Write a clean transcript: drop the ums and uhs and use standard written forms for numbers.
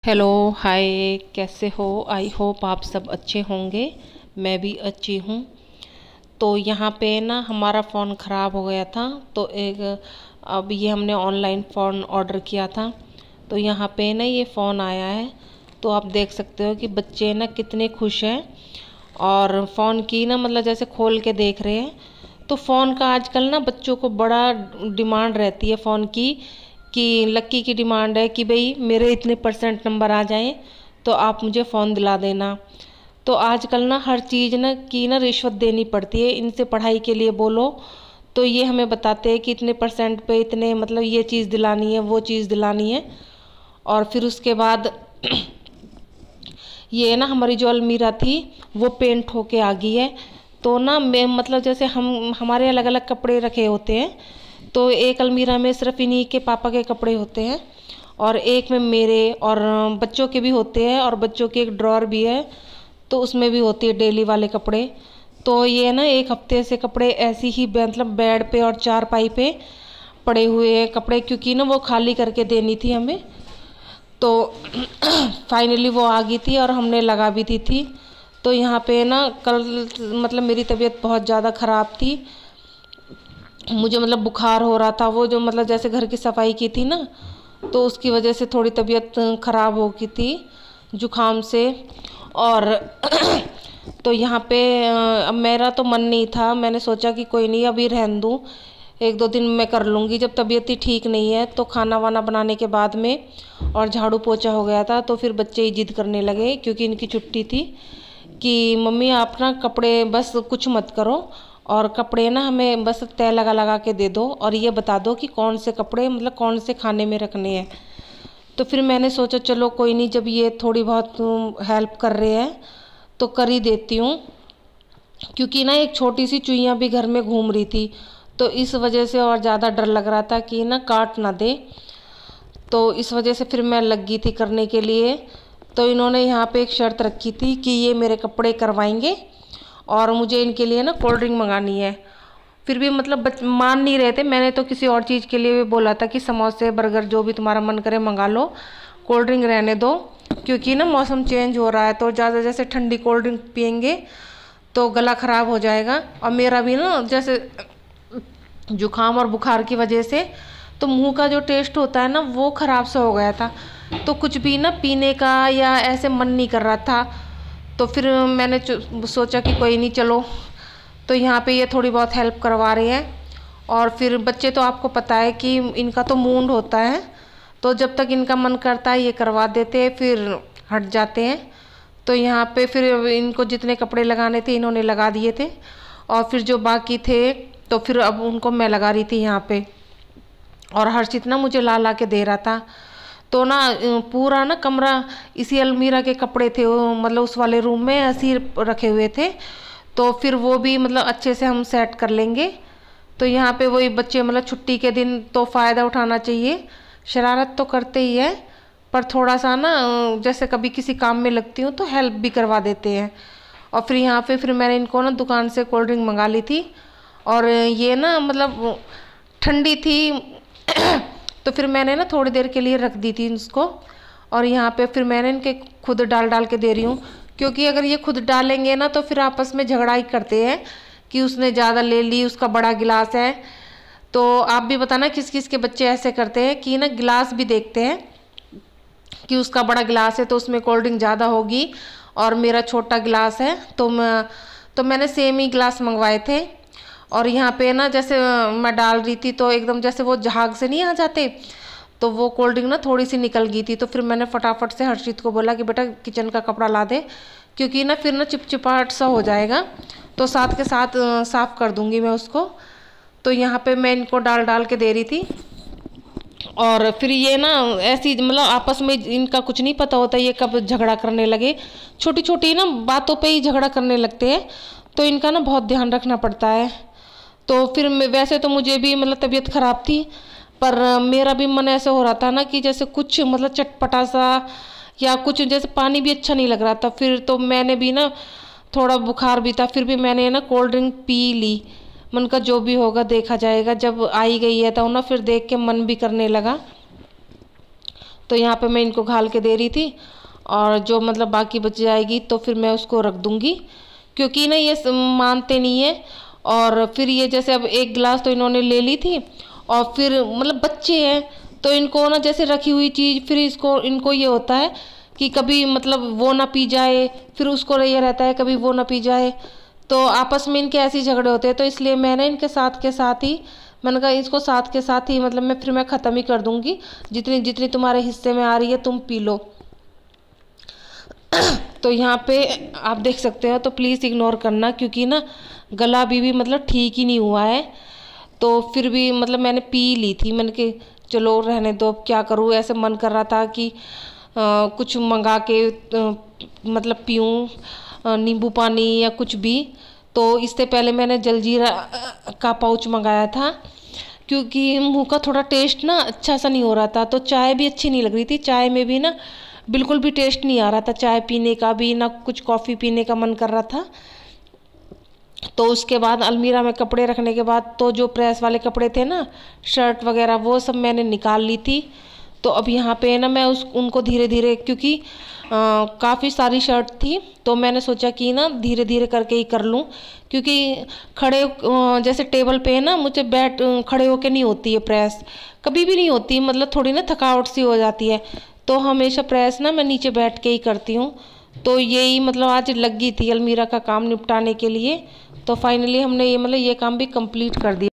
Hello hi. कैसे हो? I hope आप सब अच्छे होंगे। मैं भी अच्छी हूँ। तो यहाँ पे ना हमारा फ़ोन ख़राब हो गया था। तो अब ये हमने ऑनलाइन फ़ोन ऑर्डर किया था। तो यहाँ पे ना ये फ़ोन आया है। तो आप देख सकते हो कि बच्चे ना कितने खुश हैं। और फ़ोन की ना मतलब जैसे खोल के देख रहे हैं। तो फ़ोन का आजकल ना बच्चों को बड़ा डिमांड रहती है फ़ोन की। कि लक्की की डिमांड है कि भाई मेरे इतने परसेंट नंबर आ जाएं तो आप मुझे फ़ोन दिला देना। तो आजकल ना हर चीज़ ना की ना रिश्वत देनी पड़ती है। इनसे पढ़ाई के लिए बोलो तो ये हमें बताते हैं कि इतने परसेंट पे इतने मतलब ये चीज़ दिलानी है वो चीज़ दिलानी है। और फिर उसके बाद ये ना हमारी जो अलमीरा थी वो पेंट होके आ गई है। तो ना मैं मतलब जैसे हम हमारे अलग अलग कपड़े रखे होते हैं। तो एक अलमीरा में सिर्फ इन्हीं के पापा के कपड़े होते हैं और एक में मेरे और बच्चों के भी होते हैं और बच्चों की एक ड्रॉअर भी है। तो उसमें भी होती है डेली वाले कपड़े। तो ये ना एक हफ्ते से कपड़े ऐसी ही मतलब बेड पे और चारपाई पे पड़े हुए हैं कपड़े, क्योंकि ना वो खाली करके देनी थी हमें। तो फाइनली वो आ गई थी और हमने लगा भी दी थी। तो यहाँ पे ना कल मतलब मेरी तबीयत बहुत ज़्यादा ख़राब थी। मुझे मतलब बुखार हो रहा था, वो जो मतलब जैसे घर की सफाई की थी ना तो उसकी वजह से थोड़ी तबीयत ख़राब हो गई थी जुखाम से। और तो यहाँ पे अब मेरा तो मन नहीं था। मैंने सोचा कि कोई नहीं अभी रहने दूँ, एक दो दिन मैं कर लूँगी जब तबीयत ही ठीक नहीं है। तो खाना वाना बनाने के बाद में और झाड़ू पोछा हो गया था तो फिर बच्चे ही जिद करने लगे क्योंकि इनकी छुट्टी थी कि मम्मी आप ना कपड़े बस कुछ मत करो और कपड़े ना हमें बस तय लगा लगा के दे दो और ये बता दो कि कौन से कपड़े मतलब कौन से खाने में रखने हैं। तो फिर मैंने सोचा चलो कोई नहीं, जब ये थोड़ी बहुत हेल्प कर रहे हैं तो कर ही देती हूँ। क्योंकि ना एक छोटी सी चुईयाँ भी घर में घूम रही थी तो इस वजह से और ज़्यादा डर लग रहा था कि ना काट ना दे। तो इस वजह से फिर मैं लग गई थी करने के लिए। तो इन्होंने यहाँ पे एक शर्त रखी थी कि ये मेरे कपड़े करवाएंगे और मुझे इनके लिए ना कोल्ड ड्रिंक मंगानी है। फिर भी मतलब मान नहीं रहे थे। मैंने तो किसी और चीज़ के लिए भी बोला था कि समोसे बर्गर जो भी तुम्हारा मन करे मंगा लो, कोल्ड ड्रिंक रहने दो। क्योंकि ना मौसम चेंज हो रहा है तो ज़्यादा जैसे ठंडी कोल्ड ड्रिंक पियेंगे तो गला ख़राब हो जाएगा। और मेरा भी ना जैसे जुखाम और बुखार की वजह से तो मुंह का जो टेस्ट होता है ना वो ख़राब सा हो गया था। तो कुछ भी ना पीने का या ऐसे मन नहीं कर रहा था। तो फिर मैंने सोचा कि कोई नहीं चलो। तो यहाँ पे ये थोड़ी बहुत हेल्प करवा रहे हैं। और फिर बच्चे तो आपको पता है कि इनका तो मूड होता है तो जब तक इनका मन करता है ये करवा देते हैं फिर हट जाते हैं। तो यहाँ पे फिर इनको जितने कपड़े लगाने थे इन्होंने लगा दिए थे और फिर जो बाकी थे तो फिर अब उनको मैं लगा रही थी यहाँ पे। और हर्षित ना मुझे ला ला के दे रहा था। तो ना पूरा ना कमरा इसी अलमीरा के कपड़े थे मतलब उस वाले रूम में ऐसे ही रखे हुए थे। तो फिर वो भी मतलब अच्छे से हम सेट कर लेंगे। तो यहाँ पे वही बच्चे मतलब छुट्टी के दिन तो फ़ायदा उठाना चाहिए। शरारत तो करते ही है पर थोड़ा सा ना जैसे कभी किसी काम में लगती हूँ तो हेल्प भी करवा देते हैं। और फिर यहाँ पे फिर मैंने इनको ना दुकान से कोल्ड ड्रिंक मंगा ली थी। और ये ना मतलब ठंडी थी तो फिर मैंने ना थोड़ी देर के लिए रख दी थी इसको। और यहाँ पे फिर मैंने इनके खुद डाल डाल के दे रही हूँ। क्योंकि अगर ये खुद डालेंगे ना तो फिर आपस में झगड़ा ही करते हैं कि उसने ज़्यादा ले ली, उसका बड़ा गिलास है। तो आप भी बताना किस किस के बच्चे ऐसे करते हैं कि ना गिलास भी देखते हैं कि उसका बड़ा गिलास है तो उसमें कोल्ड ड्रिंक ज़्यादा होगी और मेरा छोटा गिलास है तो मैंने सेम ही गिलास मंगवाए थे। और यहाँ पे ना जैसे मैं डाल रही थी तो एकदम जैसे वो झाग से नहीं आ जाते तो वो कोल्ड ड्रिंक ना थोड़ी सी निकल गई थी। तो फिर मैंने फटाफट से हर्षित को बोला कि बेटा किचन का कपड़ा ला दे क्योंकि ना फिर ना चिपचिपाहट सा हो जाएगा। तो साथ के साथ साफ़ कर दूँगी मैं उसको। तो यहाँ पे मैं इनको डाल डाल के दे रही थी। और फिर ये ना ऐसी मतलब आपस में इनका कुछ नहीं पता होता ये कब झगड़ा करने लगे। छोटी छोटी ना बातों पे ही झगड़ा करने लगते हैं तो इनका ना बहुत ध्यान रखना पड़ता है। तो फिर वैसे तो मुझे भी मतलब तबीयत ख़राब थी पर मेरा भी मन ऐसे हो रहा था ना कि जैसे कुछ मतलब चटपटा सा या कुछ जैसे पानी भी अच्छा नहीं लग रहा था। फिर तो मैंने भी ना थोड़ा बुखार भी था फिर भी मैंने ना कोल्ड ड्रिंक पी ली। मन का जो भी होगा देखा जाएगा, जब आई गई है तो ना फिर देख के मन भी करने लगा। तो यहाँ पे मैं इनको घाल के दे रही थी, और जो मतलब बाकी बच जाएगी तो फिर मैं उसको रख दूँगी, क्योंकि ना ये मानते नहीं है। और फिर ये जैसे अब एक गिलास तो इन्होंने ले ली थी, और फिर मतलब बच्चे हैं तो इनको ना जैसे रखी हुई चीज़, फिर इनको ये होता है कि कभी मतलब वो ना पी जाए, फिर उसको ये रहता है कभी वो ना पी जाए, तो आपस में इनके ऐसे झगड़े होते हैं। तो इसलिए मैंने इनके साथ के साथ ही मैंने कहा इसको साथ के साथ ही मतलब मैं ख़त्म ही कर दूँगी, जितनी जितनी तुम्हारे हिस्से में आ रही है तुम पी लो। तो यहाँ पे आप देख सकते हो, तो प्लीज़ इग्नोर करना, क्योंकि ना गला अभी भी मतलब ठीक ही नहीं हुआ है। तो फिर भी मतलब मैंने पी ली थी, मैंने कि चलो रहने दो, अब क्या करूँ, ऐसे मन कर रहा था कि कुछ मंगा के मतलब पीऊँ, नींबू पानी या कुछ भी। तो इससे पहले मैंने जलजीरा का पाउच मंगाया था, क्योंकि मुँह का थोड़ा टेस्ट ना अच्छा सा नहीं हो रहा था, तो चाय भी अच्छी नहीं लग रही थी, चाय में भी ना बिल्कुल भी टेस्ट नहीं आ रहा था, चाय पीने का भी ना कुछ कॉफ़ी पीने का मन कर रहा था। तो उसके बाद अलमीरा में कपड़े रखने के बाद तो जो प्रेस वाले कपड़े थे ना, शर्ट वगैरह, वो सब मैंने निकाल ली थी। तो अब यहाँ पे ना मैं उनको धीरे धीरे, क्योंकि काफ़ी सारी शर्ट थी, तो मैंने सोचा कि ना धीरे धीरे करके ही कर लूँ, क्योंकि जैसे टेबल पे है ना, मुझे खड़े होके नहीं होती है प्रेस, कभी भी नहीं होती, मतलब थोड़ी ना थकावट सी हो जाती है। तो हमेशा प्रेस ना मैं नीचे बैठ के ही करती हूँ। तो यही मतलब आज लगी थी अलमीरा का काम निपटाने के लिए। तो फाइनली हमने ये मतलब ये काम भी कंप्लीट कर दिया।